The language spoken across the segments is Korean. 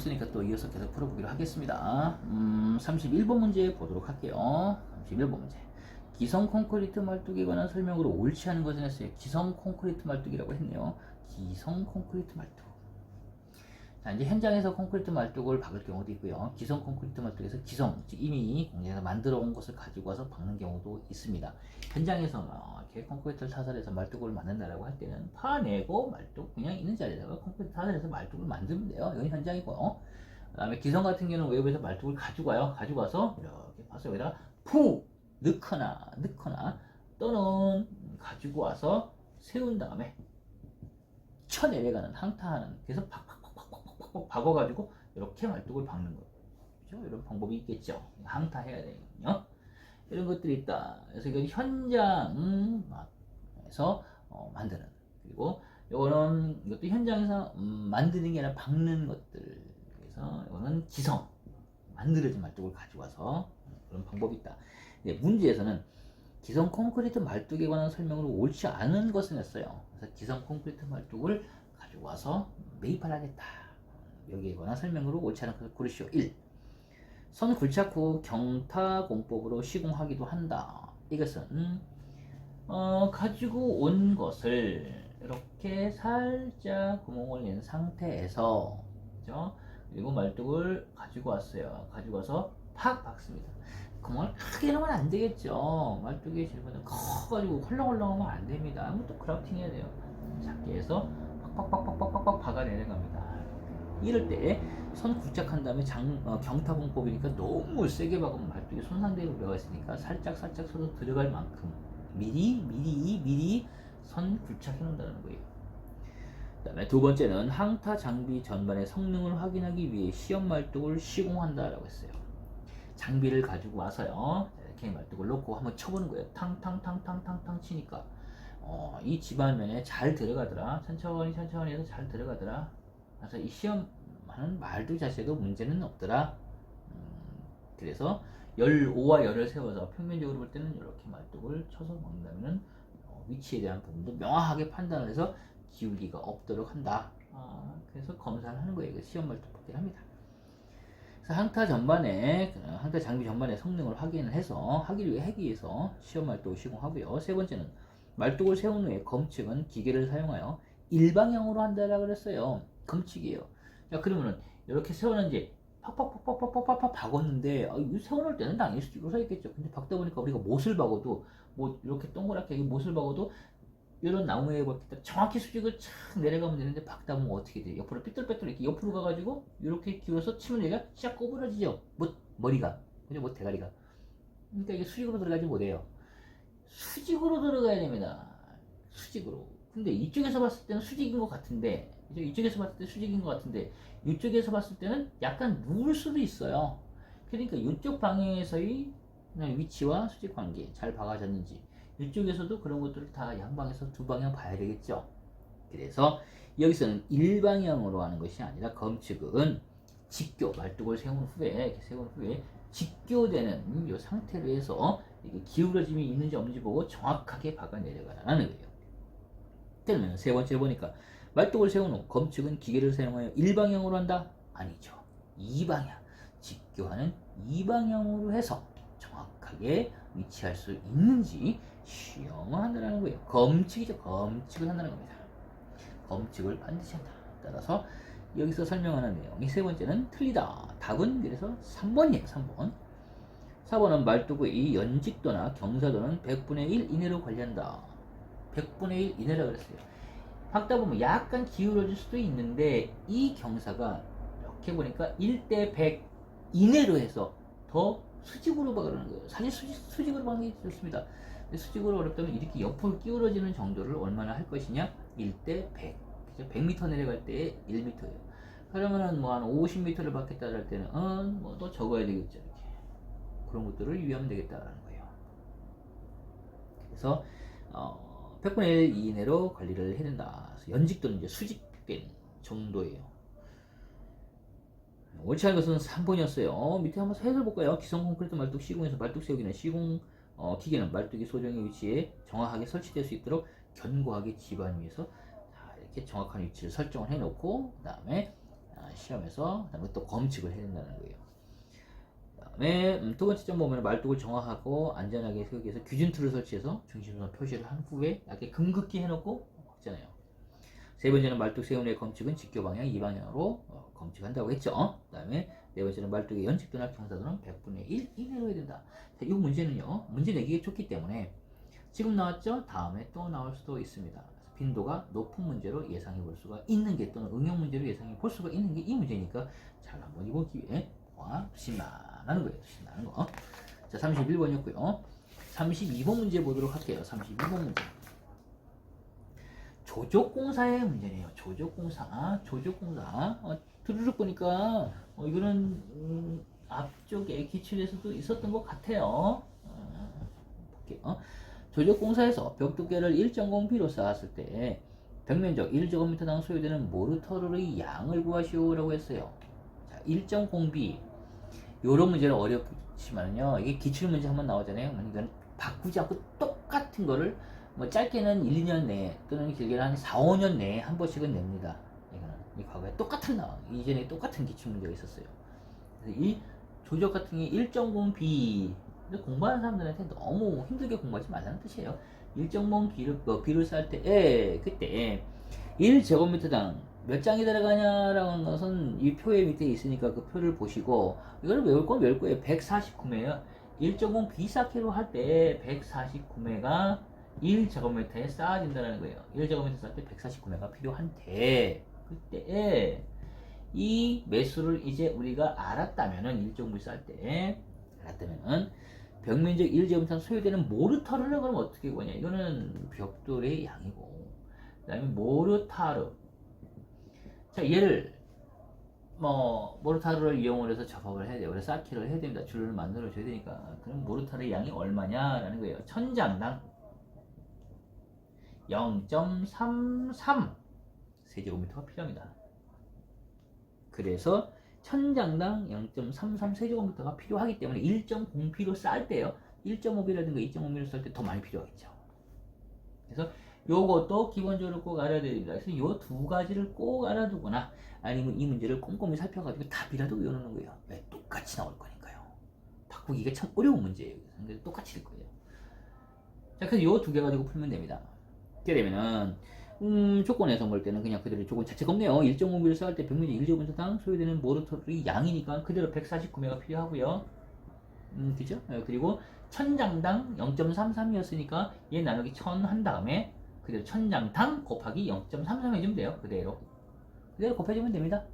없으니까 또 이어서 계속 풀어보기로 하겠습니다. 31번 문제 보도록 할게요. 31번 문제. 기성 콘크리트 말뚝에 관한 설명으로 옳지 않은 것은 했어요. 기성 콘크리트 말뚝이라고 했네요. 기성 콘크리트 말뚝. 자, 이제 현장에서 콘크리트 말뚝을 박을 경우도 있고요. 기성 콘크리트 말뚝에서 기성, 즉 이미 공장에서 만들어 온 것을 가지고 와서 박는 경우도 있습니다. 현장에서 이렇게 콘크리트를 타설해서 말뚝을 만든다라고 할 때는 파내고 말뚝 그냥 있는 자리에다가 콘크리트 타설해서 말뚝을 만들면 돼요. 이건 현장이고. 그 다음에 기성 같은 경우는 외부에서 말뚝을 가지고 와요. 가지고 와서 이렇게 봐서 여기다가 푹 넣거나 또는 가지고 와서 세운 다음에 쳐내려가는 항타하는, 그래서 팍팍 박아가지고 이렇게 말뚝을 박는 거죠. 그렇죠? 이런 방법이 있겠죠. 항타해야 되거든요. 이런 것들이 있다. 그래서 이건 현장에서 만드는, 그리고 이것도 현장에서 만드는 게 아니라 박는 것들. 그래서 이거는 기성, 만들어진 말뚝을 가지고 와서 그런 방법이 있다. 근데 문제에서는 기성 콘크리트 말뚝에 관한 설명으로 옳지 않은 것을 냈어요. 그래서 기성 콘크리트 말뚝을 가지고 와서 매입을 하겠다. 여기에 관한 설명으로 옳지 않은 것을 고르시오. 1. 선 굴착 후 경타 공법으로 시공하기도 한다. 이것은 가지고 온 것을 이렇게 살짝 구멍을 낸 상태에서, 그죠? 그리고 말뚝을 가지고 왔어요. 가지고 와서 팍 박습니다. 구멍을 크게 넣으면 안 되겠죠. 말뚝의 질문은 커가지고 헐렁헐렁하면 안 됩니다. 또 그라프팅 해야 돼요. 작게 해서 팍팍팍팍팍팍 박아 내려갑니다. 이럴 때 선 굴착한 다음에 경타 공법이니까 너무 세게 박으면 말뚝이 손상되는 우려가 있으니까 살짝 서서 들어갈 만큼 미리 선 굴착해 놓는다는 거예요. 그 다음에 두 번째는 항타 장비 전반의 성능을 확인하기 위해 시험 말뚝을 시공한다라고 했어요. 장비를 가지고 와서요, 이렇게 말뚝을 놓고 한번 쳐보는 거예요. 탕탕탕탕탕탕 치니까 이 집안면에 잘 들어가더라. 천천히 해서 잘 들어가더라. 그래서 이 시험하는 말뚝 자체도 문제는 없더라. 그래서 15와 열을 세워서 평면적으로 볼 때는 이렇게 말뚝을 쳐서 먹는다면 위치에 대한 부분도 명확하게 판단을 해서 기울기가 없도록 한다. 그래서 검사를 하는 거예요. 시험 말뚝 뽑기를 합니다. 그래서 항타 장비 전반의 성능을 확인을 해서 하기 위해서 시험 말뚝을 시공하고요. 세 번째는 말뚝을 세운 후에 검측은 기계를 사용하여 일방향으로 한다라고 그랬어요. 검측이에요. 자, 그러면은 이렇게 세워놓은지 팍팍팍팍팍팍 박았는데 세워놓을 때는 당연히 수직으로 서 있겠죠. 근데 박다 보니까 우리가 못을 박아도 뭐 이렇게 동그랗게 못을 박아도 이런 나무에 박을 때 정확히 수직을 착 내려가면 되는데 박다 보면 어떻게 돼요? 옆으로 삐뚤빼뚤 이렇게 옆으로 가가지고 이렇게 기울어서 치면 얘가 쫙 꼬부러지죠. 머리가, 그죠? 대가리가. 그러니까 이게 수직으로 들어가지 못해요. 수직으로 들어가야 됩니다. 수직으로. 근데 이쪽에서 봤을 때는 수직인 것 같은데, 이쪽에서 봤을 때 수직인 것 같은데, 이쪽에서 봤을 때는 약간 누울 수도 있어요. 그러니까 이쪽 방향에서의 위치와 수직 관계 잘 박아졌는지, 이쪽에서도 그런 것들을 다 양방에서 두 방향 봐야 되겠죠. 그래서 여기서는 일방향으로 하는 것이 아니라 검측은 직교, 말뚝을 세운 후에 직교되는 이 상태로 해서 이게 기울어짐이 있는지 없는지 보고 정확하게 박아 내려가라는 거예요. 그러면 세 번째 보니까 말뚝을 세운 후 검측은 기계를 사용하여 일방향으로 한다? 아니죠. 이방향. 직교하는 이방향으로 해서 정확하게 위치할 수 있는지 시험을 한다는 거예요. 검측이죠. 검측을 한다는 겁니다. 검측을 반드시 한다. 따라서 여기서 설명하는 내용이 세 번째는 틀리다. 답은 그래서 3번이에요. 3번. 4번은 말뚝의 연직도나 경사도는 100분의 1 이내로 관리한다. 100분의 1 이내라 그랬어요. 박다 보면 약간 기울어질 수도 있는데 이 경사가 이렇게 보니까 1대 100 이내로 해서 더 수직으로 박으라는 거예요. 사실 수직으로 박는 게 좋습니다. 수직으로 어렵다면 이렇게 옆으로 기울어지는 정도를 얼마나 할 것이냐? 1대 100. 그죠? 100m 내려갈 때 1m예요. 그러면은 뭐 한 50m를 받겠다 할 때는 뭐 또 적어야 되겠죠. 이렇게. 그런 것들을 유의하면 되겠다라는 거예요. 그래서 100분의 1 이내로 관리를 해야 된다. 연직도는 이제 수직된 정도예요. 옳지 않은 것은 3번이었어요. 밑에 한번 해설 볼까요? 기성 콘크리트 말뚝 시공에서 말뚝 세우기는 시공 기계는 말뚝이 소정의 위치에 정확하게 설치될 수 있도록 견고하게 집안 위에서 이렇게 정확한 위치를 설정을 해놓고, 그 다음에 시험에서 그다음에 또 검측을 해야 된다는 거예요. 그다음에 두 번째 점 보면 말뚝을 정확하고 안전하게 세우기 위해서 규준틀을 설치해서 중심선 표시를 한 후에 약간 금긋기 해놓고 먹잖아요. 세 번째는 말뚝 세운 후의 검측은 직교 방향 2방향으로 검측한다고 했죠. 그 다음에 네 번째는 말뚝의 연측도나 경사도는 100분의 1 이내로 해야 된다. 자, 이 문제는요, 문제 내기가 좋기 때문에 지금 나왔죠? 다음에 또 나올 수도 있습니다. 그래서 빈도가 높은 문제로 예상해 볼 수가 있는 게 또는 응용 문제로 예상해 볼 수가 있는 게 이 문제니까 잘 한번 이번 기회에 신나는 거예요. 신나는 거. 자, 31번이었고요. 32번 문제 보도록 할게요. 32번 문제. 조족공사의 문제네요. 조족공사. 드르륵 보니까 이거는 앞쪽에 기출에서도 있었던 것 같아요. 볼게요. 조족공사에서 벽 두께를 1.0B로 쌓았을 때 벽면적 1제곱미터당 소요되는 모르터르의 양을 구하시오라고 했어요. 자, 1.0B. 요런 문제는 어렵지만요. 이게 기출 문제 한번 나오잖아요. 이건 바꾸지 않고 똑같은 거를 뭐 짧게는 1, 2년 내에 또는 길게는 한 4, 5년 내에 한 번씩은 냅니다. 이거는 이 과거에 똑같은 이전에 똑같은 기출 문제가 있었어요. 그래서 이 조적 같은 게 1.0B 공부하는 사람들한테 너무 힘들게 공부하지 말라는 뜻이에요. 1.0B를 쌓을 때 그때 1제곱미터당 몇 장이 들어가냐라는 것은 이 표의 밑에 있으니까 그 표를 보시고 이거를 외울 거예요. 149매예요. 1.0B 쌓기로 할 때 149매가 1제곱미터에 쌓아진다는 거예요. 1제곱미터 쌓을 때 149매가 필요한데 그때 이 매수를 이제 우리가 알았다면은 1.0B 쌓을 때 알았다면은 벽면적 1제곱미터 소요되는 모르타르는 그럼 어떻게 구하냐? 이거는 벽돌의 양이고 그 다음에 모르타르. 자, 얘를 모르타르를 이용을 해서 접합을 해야 돼요. 그래서 쌓기를 해야 됩니다. 줄을 만들어 줘야 되니까. 그럼 모르타르의 양이 얼마냐라는 거예요. 천장당 0.33 세제곱미터가 필요합니다. 그래서 천장당 0.33 세제곱미터가 필요하기 때문에 1.0B로 쌓을 때요. 1.5B라든가 2.5B로 쌓을 때 더 많이 필요하겠죠. 그래서 요것도 기본적으로 꼭 알아야 됩니다. 그래서 요 두 가지를 꼭 알아두거나 아니면 이 문제를 꼼꼼히 살펴가지고 답이라도 외우는 거예요. 왜? 똑같이 나올 거니까요. 바꾸기가 참 어려운 문제예요. 근데 똑같이 될 거예요. 자, 그래서 요 두 개 가지고 풀면 됩니다. 이렇게 되면은 조건에서 볼 때는 그냥 그대로 조건 자체가 없네요. 1.5B를 쌓을 때 벽면적 1제곱미터당 소요되는 모르터르의 양이니까 그대로 149매가 필요하고요. 그죠? 그리고 천장당 0.33이었으니까 얘 나누기 1000 한 다음에 그대로 천장당 곱하기 0.33 해주면 돼요. 그대로 곱해주면 됩니다.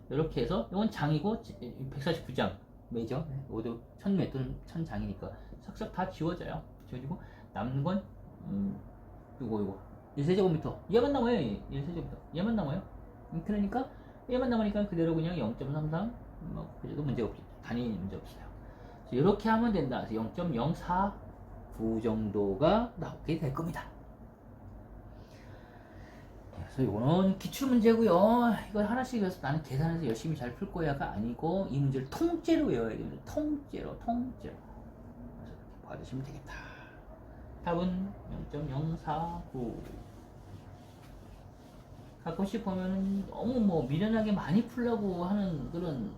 이렇게 해서 이건 장이고 149장 매죠. 모두 1000매 또는 1000장이니까 싹싹 다 지워져요. 지워지고 남는 건 요거 1세제곱미터 얘만 남아요. 1세제곱미터 얘만 남아요. 그러니까 얘만 남으니까 그대로 그냥 0.33 그래도 문제 없죠. 단위 문제 없어요. 이렇게 하면 된다. 0.049 정도가 나오게 될 겁니다. 그래서 이거는 기출 문제고요. 이걸 하나씩 외워서 나는 계산해서 열심히 잘 풀 거야가 아니고 이 문제를 통째로 외워야 됩니다. 통째로. 그래서 이렇게 받으시면 되겠다. 답은 0.049. 가끔씩 보면은 너무 미련하게 많이 풀려고 하는 그런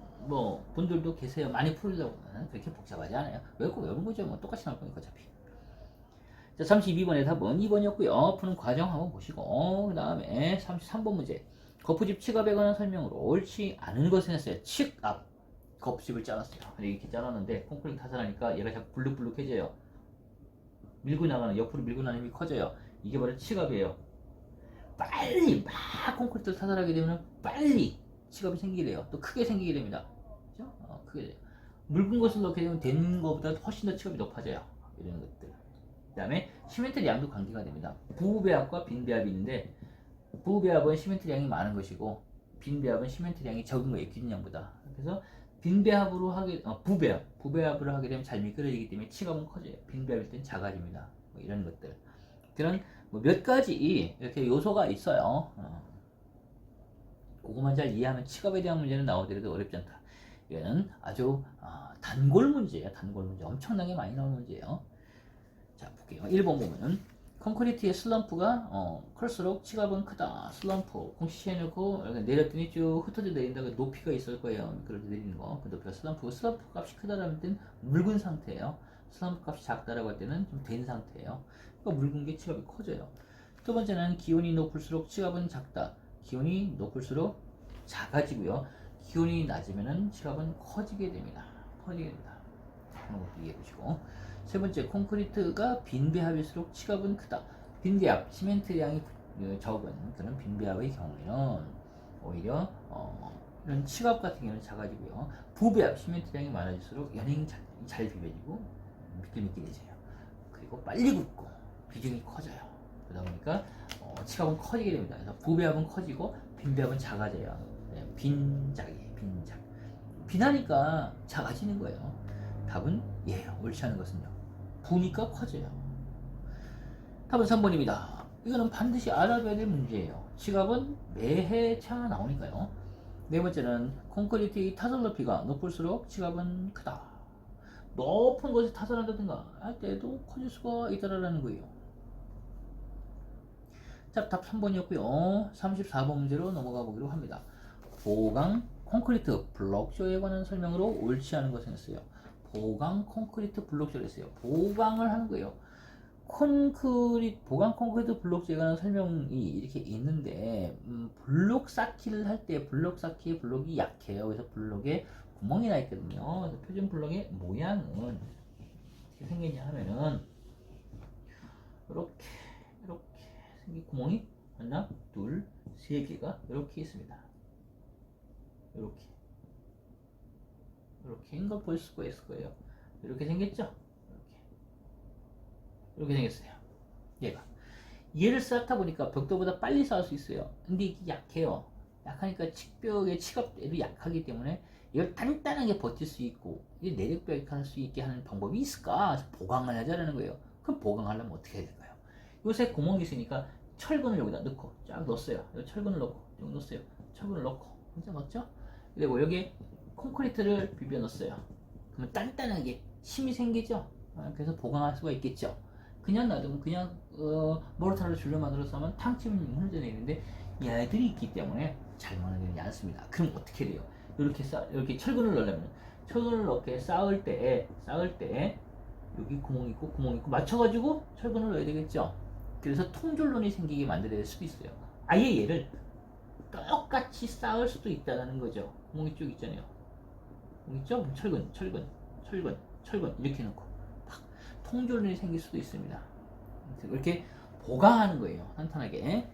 분들도 계세요. 많이 풀려고 하는 그렇게 복잡하지 않아요. 외우는 거죠. 똑같이 나올 거니까 어차피. 자, 32번의 답은 2번이었고요. 푸는 과정 한번 보시고 그 다음에 33번 문제. 거푸집 칙압에 관한 설명으로 옳지 않은 것을 했어요. 칙압. 거푸집을 짜놨어요. 이렇게 짜놨는데 콘크리트 타설하니까 얘가 자꾸 불룩불룩해져요. 옆으로 밀고 나는 힘이 커져요. 이게 바로 칙압이에요. 빨리 막 콘크리트를 타설하게 되면 빨리 칙압이 생기래요. 또 크게 생기게 됩니다. 그죠? 크게 돼요. 묽은 것을 넣게 되면 된 것보다 훨씬 더 칙압이 높아져요. 이런 것들. 그 다음에 시멘트 양도 관계가 됩니다. 부배합과 빈배합이 있는데 부배합은 시멘트 양이 많은 것이고 빈배합은 시멘트 양이 적은 거예요. 기준량보다. 그래서 빈배합으로 부배합으로 하게 되면 잘 미끄러지기 때문에 칙압은 커져요. 빈배합일 땐 작아집니다. 이런 것들. 그런 몇 가지 이렇게 요소가 있어요. 그거만 잘 이해하면 칙압에 대한 문제는 나오더라도 어렵지 않다. 이거는 아주 단골 문제예요. 단골 문제. 엄청나게 많이 나오는 문제예요. 자, 볼게요. 1번 보면은 콘크리트의 슬럼프가 클수록 치갑은 크다. 슬럼프 공시해놓고 내렸더니 쭉 흩어져 내린다가 높이가 있을 거예요. 그렇게 내리는 거. 그 높이가 슬럼프. 슬럼프 값이 크다라는 때는 묽은 상태예요. 슬럼프 값이 작다라고 할 때는 좀 된 상태예요. 그러니까 묽은 게 치갑이 커져요. 두 번째는 기온이 높을수록 치갑은 작다. 기온이 높을수록 작아지고요. 기온이 낮으면은 치갑은 커지게 됩니다. 커지게 됩니다. 그런 것도 이해해 보시고. 세 번째, 콘크리트가 빈배합일수록 치갑은 크다. 빈배합, 시멘트 양이 적은 그런 빈배합의 경우에는 오히려 이런 치갑 같은 경우는 작아지고요. 부배합, 시멘트 양이 많아질수록 연행이 잘 비벼지고 미끌미끌해져요. 그리고 빨리 굳고 비중이 커져요. 그러다 보니까 치갑은 커지게 됩니다. 그래서 부배합은 커지고 빈배합은 작아져요. 빈작이에요. 빈작. 빈하니까 작아지는 거예요. 답은 예요. 옳지 않은 것은요. 부니까 커져요. 답은 3번입니다. 이거는 반드시 알아둬야 될 문제예요. 치갑은 매해 차가 나오니까요. 네 번째는 콘크리트의 타설 높이가 높을수록 치갑은 크다. 높은 곳에 타설한다든가 할 때도 커질 수가 있다라는 거예요. 자, 답 3번이었고요. 34번 문제로 넘어가 보기로 합니다. 보강 콘크리트 블록조에 관한 설명으로 옳지 않은 것을 했어요. 보강 콘크리트 블록조를 했어요. 보강을 하는 거예요. 보강 콘크리트 블록조에 관한 설명이 이렇게 있는데 블록 쌓기를 할 때 블록 쌓기의 블록이 약해요. 그래서 블록에 구멍이 나 있거든요. 그래서 표준 블록의 모양은 어떻게 생겼냐 하면은 이렇게 생긴 구멍이 하나, 둘, 세 개가 이렇게 있습니다. 이렇게인 걸 볼 수가 있을 거예요. 이렇게 생겼죠? 이렇게 생겼어요. 얘를 쌓다 보니까 벽돌보다 빨리 쌓을 수 있어요. 근데 이게 약해요. 약하니까 칙벽의 치갑에도 약하기 때문에 이걸 단단하게 버틸 수 있고 이 내력벽에 할 수 있게 하는 방법이 있을까? 보강을 하자라는 거예요. 그럼 보강하려면 어떻게 해야 될까요? 요새 구멍이 있으니까 철근을 여기다 넣고 쫙 넣었어요. 철근을 넣고 쭉 넣었어요. 철근을 넣고 혼자 넣었죠? 그리고 여기에 콘크리트를 비벼 넣었어요. 그러면 단단하게 힘이 생기죠? 그래서 보강할 수가 있겠죠. 그냥 놔두면 그냥 모르타르를 줄여 만들어서 하면 탕치면 흐르져 내리는데 얘들이 있기 때문에 잘 만들지 않습니다. 그럼 어떻게 돼요? 이렇게 철근을 넣으려면 철근을 이렇게 쌓을 때 여기 구멍 있고 맞춰가지고 철근을 넣어야 되겠죠. 그래서 통졸론이 생기게 만들어야 될 수도 있어요. 아예 얘를 똑같이 쌓을 수도 있다는 거죠. 구멍이 쭉 있잖아요. 구멍 있죠? 철근 이렇게 놓고 막 통졸론이 생길 수도 있습니다. 이렇게 보강하는 거예요. 탄탄하게.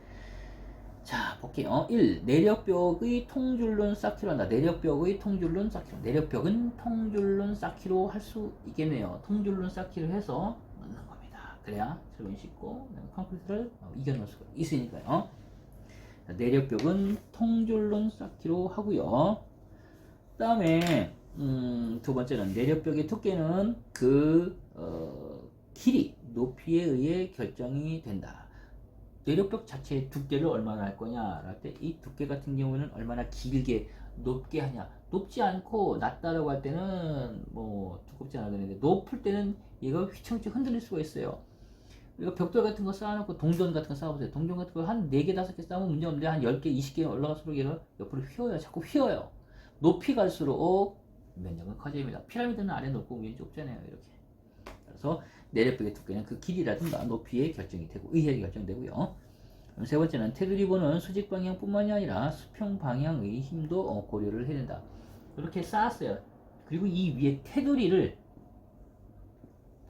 자, 볼게요. 1. 내력벽의 통줄론 쌓기로 한다. 내력벽의 통줄론 쌓기로. 내력벽은 통줄론 쌓기로 할 수 있겠네요. 통줄론 쌓기로 해서 넣는 겁니다. 그래야 철근이 씻고 콘크리트를 이겨놓을 수가 있으니까요. 자, 내력벽은 통줄론 쌓기로 하고요. 그 다음에 두 번째는 내력벽의 두께는 길이, 높이에 의해 결정이 된다. 내력벽 자체의 두께를 얼마나 할 거냐 할 때 이 두께 같은 경우는 얼마나 길게 높게 하냐. 높지 않고 낮다라고 할 때는 뭐 두껍지 않아 되는데 높을 때는 얘가 휘청휘청 흔들릴 수가 있어요. 그리고 벽돌 같은 거 쌓아놓고 동전 같은 거 쌓아보세요. 동전 같은 거 한 4개 5개 쌓으면 문제 없는데 한 10개 20개 올라갈수록 얘가 옆으로 휘어요. 자꾸 휘어요. 높이 갈수록 면적은 커집니다. 피라미드는 아래 높고 위에 좁잖아요. 이렇게. 그래서 내력벽의 두께는 그 길이라든가 높이에 결정이 되고 의해 결정되고요. 세 번째는 테두리 보는 수직 방향뿐만이 아니라 수평 방향의 힘도 고려를 해야 된다. 이렇게 쌓았어요. 그리고 이 위에 테두리를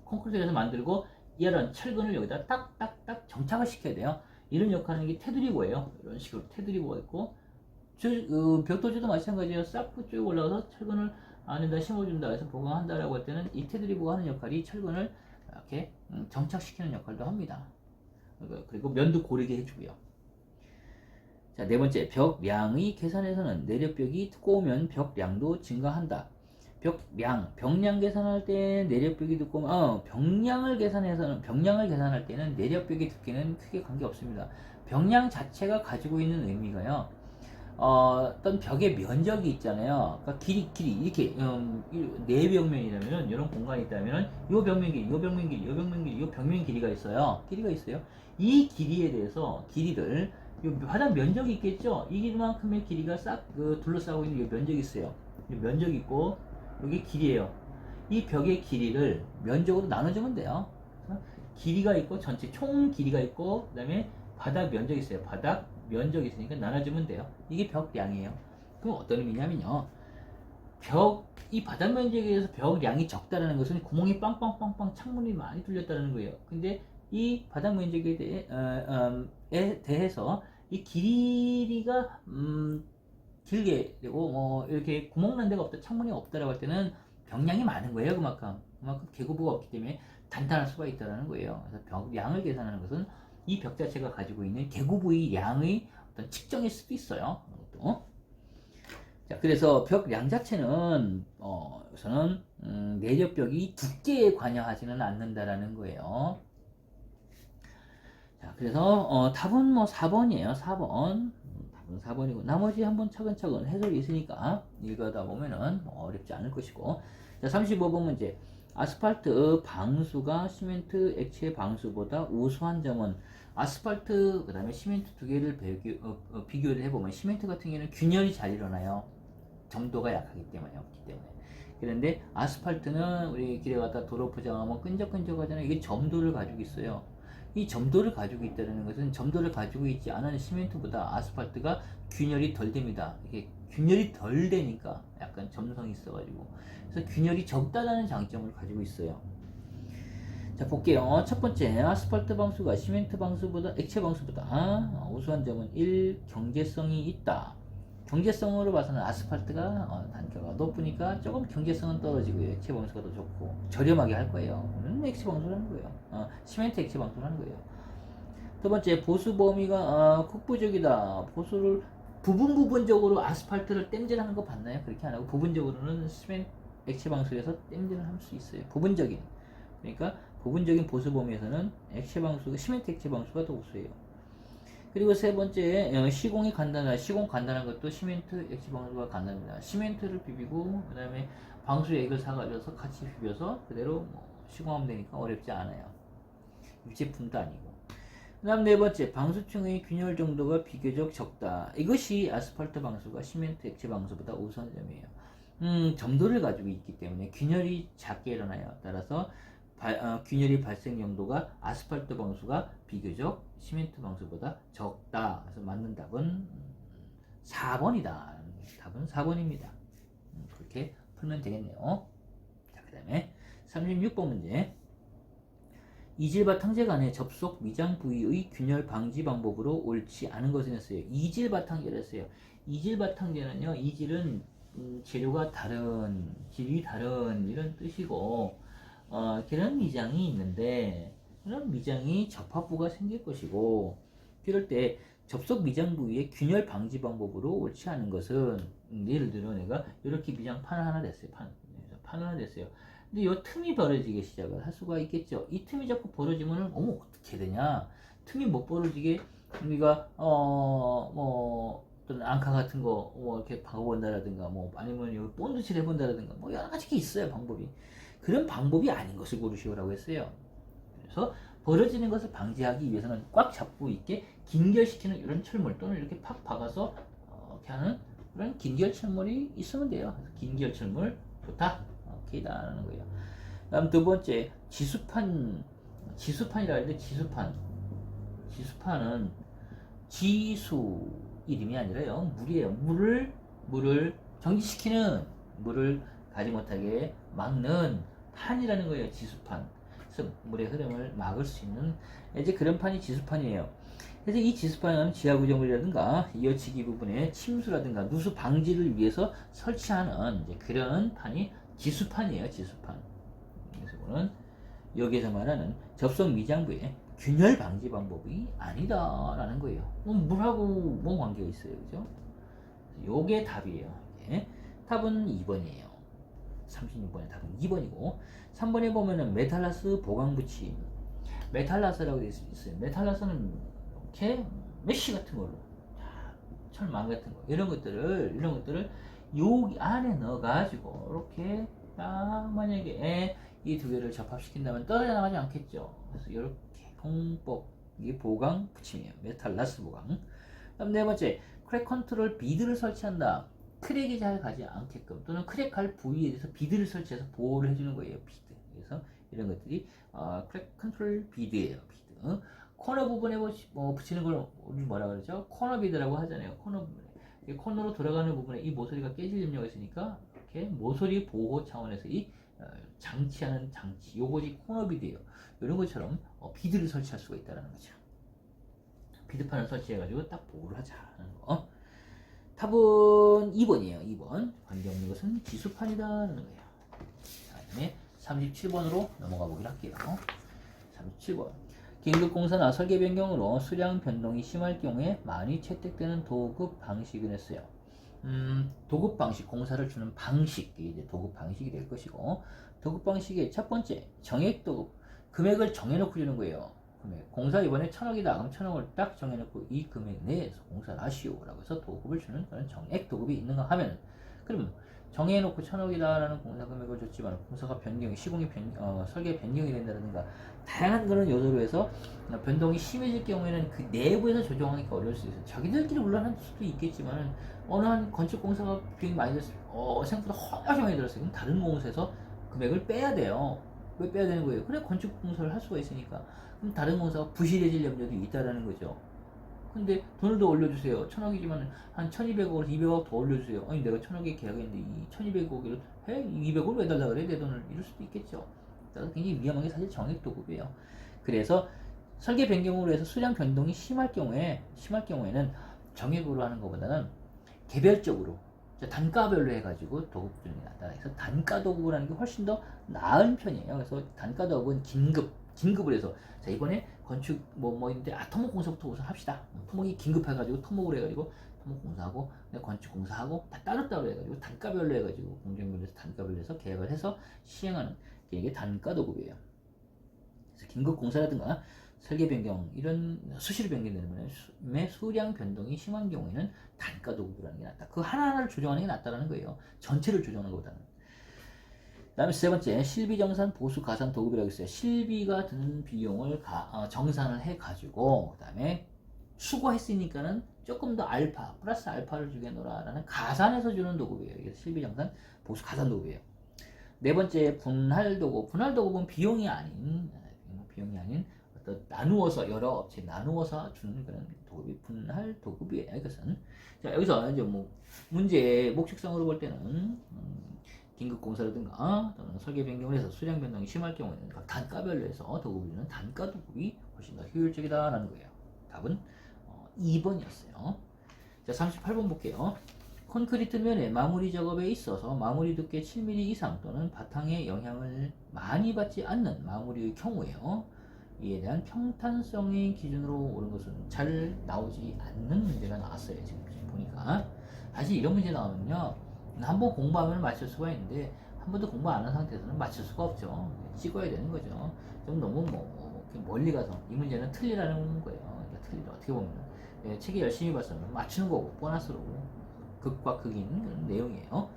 콘크리트에서 만들고 이런 철근을 여기다 딱딱딱 정착을 시켜야 돼요. 이런 역할을 하는 게 테두리고예요. 이런 식으로 테두리고가 있고 벽돌조도 마찬가지예요. 쌓고 쭉 올라가서 철근을 안에다 심어준다 해서 보강한다라고 할 때는 이 테두리고가 하는 역할이 철근을 이렇게 정착시키는 역할도 합니다. 그리고 면도 고르게 해주고요. 자, 네 번째, 벽량의 계산에서는 내력벽이 두꺼우면 벽량도 증가한다. 벽량 계산할 때 내력벽이 두꺼우면 벽량을 계산할 때는 내력벽의 두께는 크게 관계없습니다. 벽량 자체가 가지고 있는 의미가요. 어떤 벽의 면적이 있잖아요. 그러니까 길이 이렇게 네 벽면이라면은 이런 공간이 있다면은 요 벽면 길이, 요 벽면 길이, 요 벽면 길이, 요 벽면 길이가 있어요. 길이가 있어요. 이 길이에 대해서 길이를 요 바닥 면적이 있겠죠. 이만큼의 길이가 싹 둘러싸고 있는 요 면적이 있어요. 이 면적이 있고 여기 길이에요. 이 벽의 길이를 면적으로 나눠주면 돼요. 길이가 있고 전체 총 길이가 있고 그다음에 바닥 면적이 있어요. 바닥 면적이 있으니까 나눠주면 돼요. 이게 벽량이에요. 그럼 어떤 의미냐면요. 이 바닥 면적에 의해서 벽량이 적다라는 것은 구멍이 빵빵빵빵 창문이 많이 뚫렸다는 거예요. 근데 이 바닥 면적에 대해서 이 길이가 길게 되고 이렇게 구멍 난 데가 없다, 창문이 없다라고 할 때는 벽량이 많은 거예요. 그만큼 개구부가 없기 때문에 단단할 수가 있다는 거예요. 그래서 벽량을 계산하는 것은 이 벽 자체가 가지고 있는 개구부의 양의 어떤 측정일 수도 있어요. 자, 그래서 벽량 자체는 우선은 내접벽이 두께에 관여하지는 않는다라는 거예요. 자, 그래서 답은 뭐 4번이에요. 4번. 답은 4번이고 나머지 한번 차근차근 해설이 있으니까 읽어다 보면은 어렵지 않을 것이고. 자, 35번 문제. 아스팔트 방수가 시멘트 액체 방수보다 우수한 점은 아스팔트 그 다음에 시멘트 두 개를 비교를 해보면 시멘트 같은 경우는 균열이 잘 일어나요. 점도가 약하기 때문에 없기 때문에. 그런데 아스팔트는 우리 길에 갔다 도로 포장하면 끈적끈적하잖아요. 이게 점도를 가지고 있어요. 이 점도를 가지고 있다는 것은 점도를 가지고 있지 않은 시멘트보다 아스팔트가 균열이 덜 됩니다. 이게 균열이 덜 되니까 약간 점성이 있어가지고 그래서 균열이 적다라는 장점을 가지고 있어요. 자, 볼게요. 첫 번째, 아스팔트 방수가 시멘트 방수보다 액체 방수보다 우수한 점은 1. 경제성이 있다. 경제성으로 봐서는 아스팔트가 단가가 높으니까 조금 경제성은 떨어지고요. 액체 방수가 더 좋고 저렴하게 할 거예요. 액체 방수를 하는 거예요. 시멘트 액체 방수를 하는 거예요. 두 번째, 보수 범위가 국부적이다. 보수를 부분적으로 아스팔트를 땜질하는 거 봤나요? 그렇게 안 하고 부분적으로는 시멘트 액체 방수에서 땜질을 할 수 있어요. 부분적인. 그러니까 부분적인 보수 범위에서는 액체 방수가 시멘트 액체 방수가 더 우수해요. 그리고 세 번째, 시공이 간단하다. 시공 간단한 것도 시멘트 액체 방수가 간단합니다. 시멘트를 비비고 그 다음에 방수액을 사가져서 같이 비벼서 그대로 시공하면 되니까 어렵지 않아요. 유제품도 아니고. 그 다음 네 번째, 방수층의 균열 정도가 비교적 적다. 이것이 아스팔트 방수가 시멘트 액체 방수보다 우수한 점이에요. 점도를 가지고 있기 때문에 균열이 작게 일어나요. 따라서 균열이 발생 용도가 아스팔트 방수가 비교적 시멘트 방수보다 적다. 그래서 맞는 답은 4번이다. 답은 4번입니다. 그렇게 풀면 되겠네요. 자, 그 다음에 36번 문제. 이질바 탕제 간의 접속 미장 부위의 균열 방지 방법으로 옳지 않은 것은 했어요. 이질바 탕제를 했어요. 이질바 탕제는요, 이질은 재료가 다른, 질이 다른 이런 뜻이고, 그런 미장이 있는데, 그런 미장이 접합부가 생길 것이고, 그럴 때 접속 미장 부위의 균열 방지 방법으로 옳지 않은 것은, 예를 들어 내가 이렇게 미장판 하나 냈어요. 판 하나 냈어요. 근데 이 틈이 벌어지기 시작을 할 수가 있겠죠. 이 틈이 자꾸 벌어지면은 어떻게 되냐? 틈이 못 벌어지게 우리가 어떤 앙카 같은 거 이렇게 박아본다라든가 아니면 여기 본드칠 해본다라든가 여러 가지 게 있어요, 방법이. 그런 방법이 아닌 것을 고르시오라고 했어요. 그래서 벌어지는 것을 방지하기 위해서는 꽉 잡고 있게 긴결시키는 이런 철물 또는 이렇게 팍 박아서 이렇게 하는 그런 긴결 철물이 있으면 돼요. 그래서 긴결 철물 좋다. 오케이다라는 거예요. 다음 두 번째, 지수판이라 하는데 지수판은 지수 이름이 아니라요, 물이에요. 물을 정지시키는, 물을 가지 못하게 막는 판이라는 거예요. 지수판. 그래서 물의 흐름을 막을 수 있는 이제 그런 판이 지수판이에요. 그래서 이 지수판은 지하 구조물이라든가 이어치기 부분에 침수라든가 누수 방지를 위해서 설치하는 이제 그런 판이 지수판이에요. 지수판. 그래서 이거는 여기에서 말하는 접속 미장부의 균열 방지 방법이 아니다라는 거예요. 물하고 뭐 관계가 있어요, 그죠? 요게 답이에요. 예. 답은 2번이에요. 36번의 답은 2번이고 3번에 보면은 메탈라스 보강 붙임. 메탈라스라고 되어 있어요. 메탈라스는 이렇게 메쉬 같은 걸로 철망 같은 거 이런 것들을 여기 안에 넣어가지고 이렇게 딱 만약에 이 두 개를 접합시킨다면 떨어져 나가지 않겠죠. 그래서 이렇게 공법 이게 보강 붙임이에요. 메탈 라스 보강. 그다음 네 번째 크랙 컨트롤 비드를 설치한다. 크랙이 잘 가지 않게끔 또는 크랙 갈 부위에 대해서 비드를 설치해서 보호를 해주는 거예요. 비드. 그래서 이런 것들이 크랙 컨트롤 비드예요. 비드. 코너 부분에 붙이는 걸 우리 뭐라 그러죠? 코너 비드라고 하잖아요. 코너 부분에. 이 코너로 돌아가는 부분에 이 모서리가 깨질 염려가 있으니까 이렇게 모서리 보호 차원에서 이 장치하는 장치 요것이 코너 비드예요. 이런 것처럼 비드를 설치할 수가 있다는 거죠. 비드판을 설치해가지고 딱 보호를 하자는 거. 답은 2번이에요. 2번. 관계없는 것은 지수판이다는 거예요. 다음에 37번으로 넘어가 보기로 할게요. 37번. 긴급공사나 설계 변경으로 수량 변동이 심할 경우에 많이 채택되는 도급 방식을 했어요. 도급 방식, 공사를 주는 방식이 이제 도급 방식이 될 것이고, 도급 방식의 첫 번째, 정액 도급. 금액을 정해놓고 주는 거예요. 금액. 공사 이번에 1,000억이다. 그럼 1,000억을 딱 정해놓고 이 금액 내에서 공사를 하시오라고 해서 도급을 주는 그런 정액 도급이 있는가 하면, 그럼 정해놓고 1,000억이다라는 공사 금액을 줬지만 공사가 변경이 시공이 설계 변경이 된다든가 다양한 그런 요소로 해서 변동이 심해질 경우에는 그 내부에서 조정하기가 어려울 수 있어요. 자기들끼리 물론 할 수도 있겠지만은 어느 한 건축 공사가 비용이 많이 들었어요. 생각보다 훨씬 많이 들었어요. 그럼 다른 공사에서 금액을 빼야 돼요. 왜 빼야 되는 거예요? 그래 건축 공사를 할 수가 있으니까. 그럼 다른 공사가 부실해질 염려도 있다라는 거죠. 근데 돈을 더 올려주세요. 1,000억이지만 한 1,200억에서 200억 더 올려주세요. 아니 내가 1,000억에 계약했는데 이 1,200억을 해? 200억을 왜 달라 그래? 내 돈을 이럴 수도 있겠죠. 그래서 굉장히 위험한 게 사실 정액도급이에요. 그래서 설계 변경으로 해서 수량 변동이 심할 경우에는 정액으로 하는 것보다는 개별적으로 단가별로 해가지고 도급 주는 게 낫다. 그래서 단가 도급을 하는 게 훨씬 더 나은 편이에요. 그래서 단가 도급은 긴급을 해서 자 이번에 건축 뭐인데 토목 공사부터 우선 합시다. 토목이 긴급해가지고 토목을 해가지고 토목 공사하고 건축 공사하고 다 따로따로 해가지고 단가별로 해가지고 공정별로 해서 단가별로 해서 계약을 해서 시행하는 게 단가 도급이에요. 그래서 긴급 공사라든가 설계 변경 이런 수시로 변경되는 거에 수량 변동이 심한 경우에는 단가 도급을 하는 게 낫다. 그 하나하나를 조정하는 게 낫다라는 거예요. 전체를 조정하는 것보다는. 그 다음에 세 번째 실비 정산 보수 가산 도급이라고 있어요. 실비가 드는 비용을 정산을 해가지고 그 다음에 수거했으니까는 조금 더 알파 플러스 알파를 주겠노라라는 가산해서 주는 도급이에요. 이게 실비 정산 보수 가산 도급이에요. 네 번째 분할 도급. 분할 도급은 비용이 아닌 어떤 나누어서 여러 업체 나누어서 주는 그런 도급이 분할 도급이에요. 이것은 자 여기서 이제 문제 목적성으로 볼 때는 긴급 공사라든가 또는 설계 변경을 해서 수량 변동이 심할 경우에는 각 단가별로 해서 도급을 주는 단가 도급이 훨씬 더 효율적이다라는 거예요. 답은 2번이었어요. 자 38번 볼게요. 콘크리트 면의 마무리 작업에 있어서 마무리 두께 7mm 이상 또는 바탕에 영향을 많이 받지 않는 마무리의 경우에요. 이에 대한 평탄성의 기준으로 옳은 것은 잘 나오지 않는 문제가 나왔어요. 지금 보니까 사실 이런 문제 나오면요 한번 공부하면 맞출 수가 있는데 한 번도 공부 안 한 상태에서는 맞출 수가 없죠. 찍어야 되는 거죠. 좀 너무 멀리 가서 이 문제는 틀리라는 거예요. 그러니까 틀리다 어떻게 보면 책이 열심히 봤으면 맞추는 거고 보너스로 극과 극인 그런 내용이에요.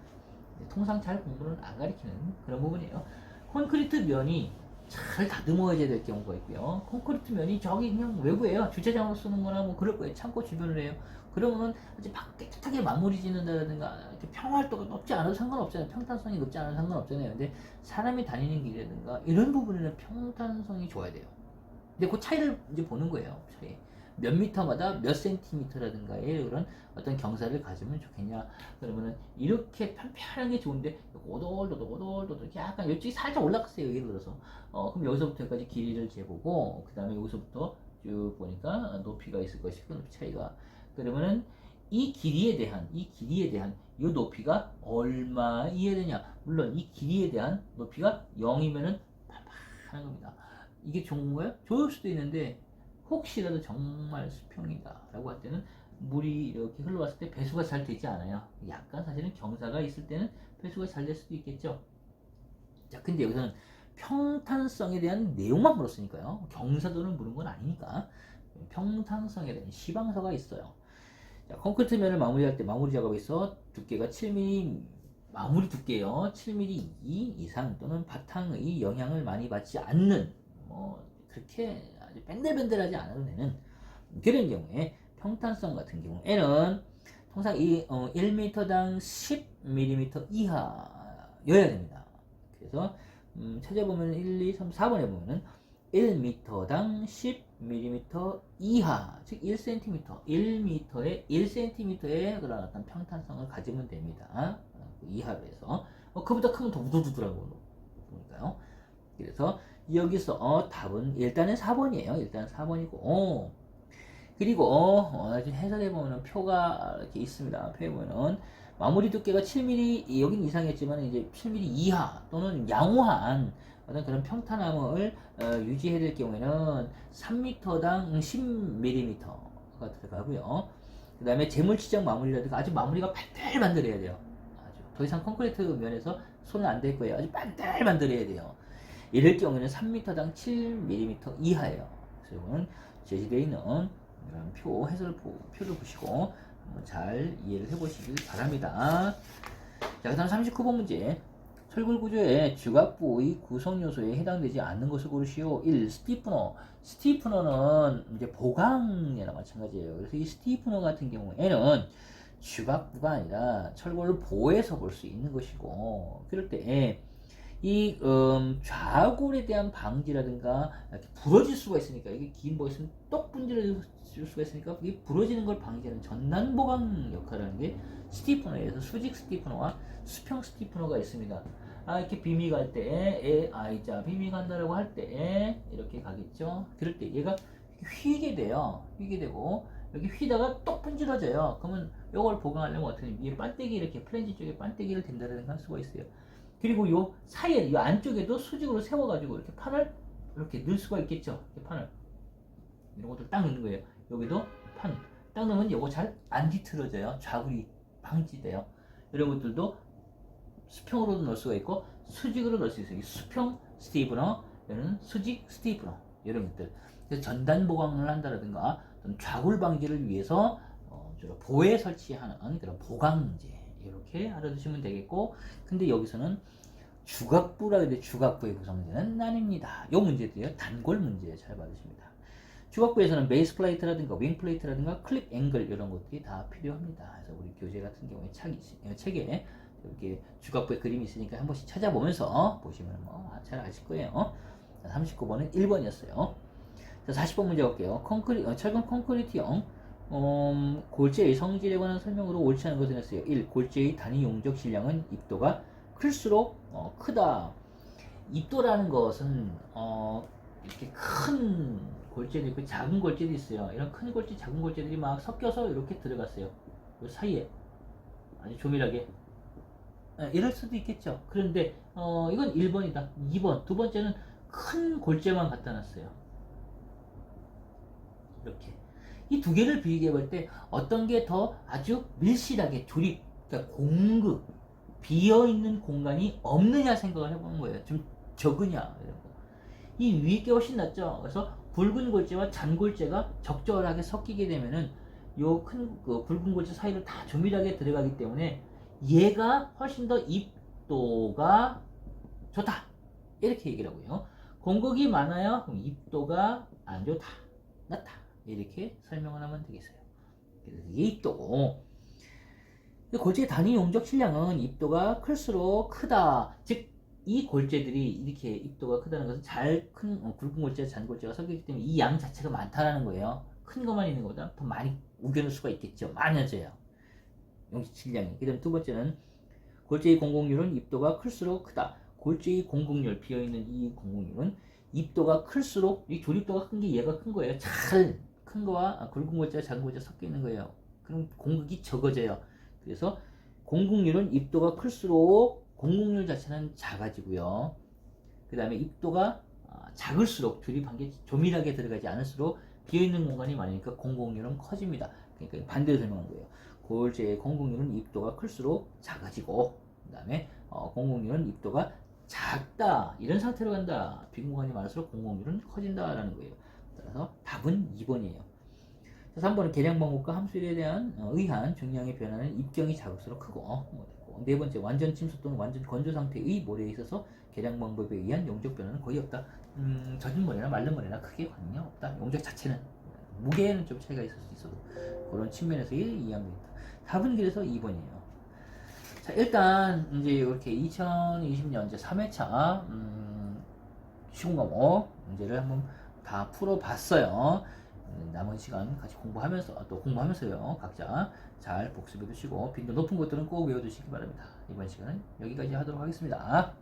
통상 잘 공부는 안 가리키는 그런 부분이에요. 콘크리트 면이 잘 다듬어져야 될 경우가 있고요. 콘크리트 면이 저기 그냥 외부에요. 주차장으로 쓰는 거나 그럴 거예요. 창고 주변을 해요. 그러면은 이제 깨끗하게 마무리 짓는다든가 이렇게 평활도가 높지 않아도 상관없잖아요. 평탄성이 높지 않아도 상관없잖아요. 근데 사람이 다니는 길이라든가 이런 부분에는 평탄성이 좋아야 돼요. 근데 그 차이를 이제 보는 거예요. 차이. 몇 미터마다 몇 센티미터라든가의 그런 어떤 경사를 가지면 좋겠냐. 그러면은 이렇게 편편한 게 좋은데 오돌도돌 약간 이쪽이 살짝 올라갔어요. 예를 들어서 그럼 여기서부터 여기까지 길이를 재보고 그 다음에 여기서부터 쭉 보니까 높이가 있을 것이고 높이 차이가 그러면은 이 길이에 대한 이 높이가 얼마이어야 되냐. 물론 이 길이에 대한 높이가 0이면은 판판한 겁니다. 이게 좋은 거예요? 좋을 수도 있는데 혹시라도 정말 수평이다 라고 할 때는 물이 이렇게 흘러왔을 때 배수가 잘 되지 않아요. 약간 사실은 경사가 있을 때는 배수가 잘 될 수도 있겠죠. 자, 근데 여기서는 평탄성에 대한 내용만 물었으니까요. 경사도를 물은 건 아니니까 평탄성에 대한 시방서가 있어요. 자, 콘크리트면을 마무리할 때 마무리 작업에서 두께가 7mm, 마무리 두께요 7mm 이상 또는 바탕의 영향을 많이 받지 않는, 뭐 그렇게 아주 밴들밴들하지 않아도 되는 그런 경우에, 평탄성 같은 경우에는 통상 1m당 10mm 이하여야 됩니다. 그래서 찾아보면 1, 2, 3, 4번에 보면은 1m당 10mm 이하, 즉 1cm, 1m에 1cm의 그런 어떤 평탄성을 가지면 됩니다. 이하로 해서 그보다 크면 더 우두두두라고 보니까요. 그래서 여기서 답은 일단은 4번이에요. 일단 4번이고, 그리고 해설해 보면 표가 이렇게 있습니다. 표에 보면은 마무리 두께가 7mm, 여긴 이상했지만 이제 7mm 이하 또는 양호한 어떤 그런 평탄함을 유지해야 될 경우에는 3m당 10mm가 들어가고요. 그 다음에 재물치적 마무리라든가 아주 마무리가 반들반들해야 돼요. 아주 더 이상 콘크리트 면에서 손은 안 댈 거예요. 아주 반들반들해야 돼요. 이럴 경우에는 3m당 7mm 이하예요. 그래서 이거는 제시되어 있는 이런 해설표를 보시고 한번 잘 이해를 해보시길 바랍니다. 자, 그 다음 39번 문제. 철골 구조의 주각부의 구성 요소에 해당되지 않는 것을 고르시오. 1. 스티프너. 스티프너는 이제 보강이나 마찬가지예요. 그래서 이 스티프너 같은 경우에는 주각부가 아니라 철골을 보호해서 볼 수 있는 것이고, 그럴 때 이 좌골에 대한 방지라든가 이렇게 부러질 수가 있으니까, 이게 긴 뭐 있으면 똑 분질러질 수가 있으니까 이게 부러지는 걸 방지하는 전단 보강 역할을 하는 게 스티프너에서 수직 스티프너와 수평 스티프너가 있습니다. 이렇게 빔이 갈 때, 자 빔이 간다라고 할 때 이렇게 가겠죠. 그럴 때 얘가 휘게 돼요. 휘게 되고 여기 휘다가 똑 분질러져요. 그러면 이걸 보강하려면 어떻게 위에 반대기, 이렇게 플랜지 쪽에 반대기를 댄다든가 할 수가 있어요. 그리고 요 사이에, 요 안쪽에도 수직으로 세워가지고 이렇게 판을 이렇게 넣을 수가 있겠죠. 이렇게 판을 이런 것들 딱 넣는 거예요. 여기도 판 딱 넣으면 요거 잘 안 뒤틀어져요. 좌굴이 방지돼요. 이런 것들도 수평으로도 넣을 수가 있고 수직으로 넣을 수 있어요. 수평 스티브너, 이런 수직 스티브너, 이런 것들. 그래서 전단 보강을 한다라든가 좌굴 방지를 위해서 주로 보에 설치하는 그런 보강제, 이렇게 알아두시면 되겠고, 근데 여기서는 주각부라 그래, 주각부의 구성제는 아닙니다. 이 문제도요, 단골 문제 잘 받으십니다. 주각부에서는 베이스 플레이트라든가 윙 플레이트라든가 클립 앵글, 이런 것들이 다 필요합니다. 그래서 우리 교재 같은 경우에 책에 이렇게 주각부의 그림이 있으니까 한 번씩 찾아보면서 보시면 뭐 잘 아실 거예요. 39번은 1번이었어요. 자, 40번 문제 볼게요. 철근 콘크리트형 골재의 성질에 관한 설명으로 옳지 않은 것을 했어요. 1. 골재의 단위 용적 질량은 입도가 클수록 크다. 입도라는 것은 이렇게 큰 골재도 있고 작은 골재도 있어요. 이런 큰 골재, 작은 골재들이 막 섞여서 이렇게 들어갔어요. 이 사이에 아주 조밀하게. 이럴 수도 있겠죠. 그런데 이건 1번이다. 2번, 두 번째는 큰 골재만 갖다 놨어요. 이렇게. 이 두 개를 비교해 볼 때 어떤 게 더 아주 밀실하게 조립, 그러니까 공급, 비어있는 공간이 없느냐 생각을 해보는 거예요. 좀 적으냐, 이런 거. 이 위에 게 훨씬 낫죠. 그래서 붉은 골재와 잔 골재가 적절하게 섞이게 되면은 요 큰 붉은 골재 사이를 다 조밀하게 들어가기 때문에 얘가 훨씬 더 입도가 좋다, 이렇게 얘기를 하고요. 공극이 많아요. 그럼 입도가 안 좋다, 낮다, 이렇게 설명을 하면 되겠어요. 그래서 이게 입도고, 골재의 단위 용적 질량은 입도가 클수록 크다. 즉, 이 골재들이 이렇게 입도가 크다는 것은 잘 큰 굵은 골재와 잔 골재가 섞이기 때문에 이 양 자체가 많다라는 거예요. 큰 것만 있는 것보다 더 많이 우겨놓을 수가 있겠죠. 많아져요, 용적 질량이. 그 다음 두 번째는 골재의 공공률은 입도가 클수록 크다. 골재의 공공률, 비어있는 이 공공률은 입도가 클수록, 이 조립도가 큰 게 얘가 큰 거예요. 잘 큰 거와 굵은 골재와 작은 골재가 섞여 있는 거예요. 그럼 공극이 적어져요. 그래서 공극률은 입도가 클수록 공극률 자체는 작아지고요. 그 다음에 입도가 작을수록, 조립한 게 조밀하게 들어가지 않을수록 비어있는 공간이 많으니까 공극률은 커집니다. 그러니까 반대로 설명한 거예요. 골재의 공극률은 입도가 클수록 작아지고, 그 다음에 공극률은 입도가 작다, 이런 상태로 간다. 빈 공간이 많을수록 공극률은 커진다라는 거예요. 따라서 답은 2번이에요. 그래서 3번은 계량 방법과 함수에 대한 의한 중량의 변화는 입경이 자극수로 크고 됐고. 네 번째, 완전 침수 또는 완전 건조 상태의 모래에 있어서 계량 방법에 의한 용적 변화는 거의 없다. 젖은 모래나 마른 모래나 크게 관계가 없다. 용적 자체는 무게에는 좀 차이가 있을 수 있어도 그런 측면에서 이해하면 되겠다. 4분 길에서 2번이에요. 자, 일단 이제 이렇게 2020년 이제 3회차 시공과목 문제를 한번 다 풀어봤어요. 남은 시간 같이 공부하면서 또 공부하면서요, 각자 잘 복습해 두시고 빈도 높은 것들은 꼭 외워두시기 바랍니다. 이번 시간은 여기까지 하도록 하겠습니다.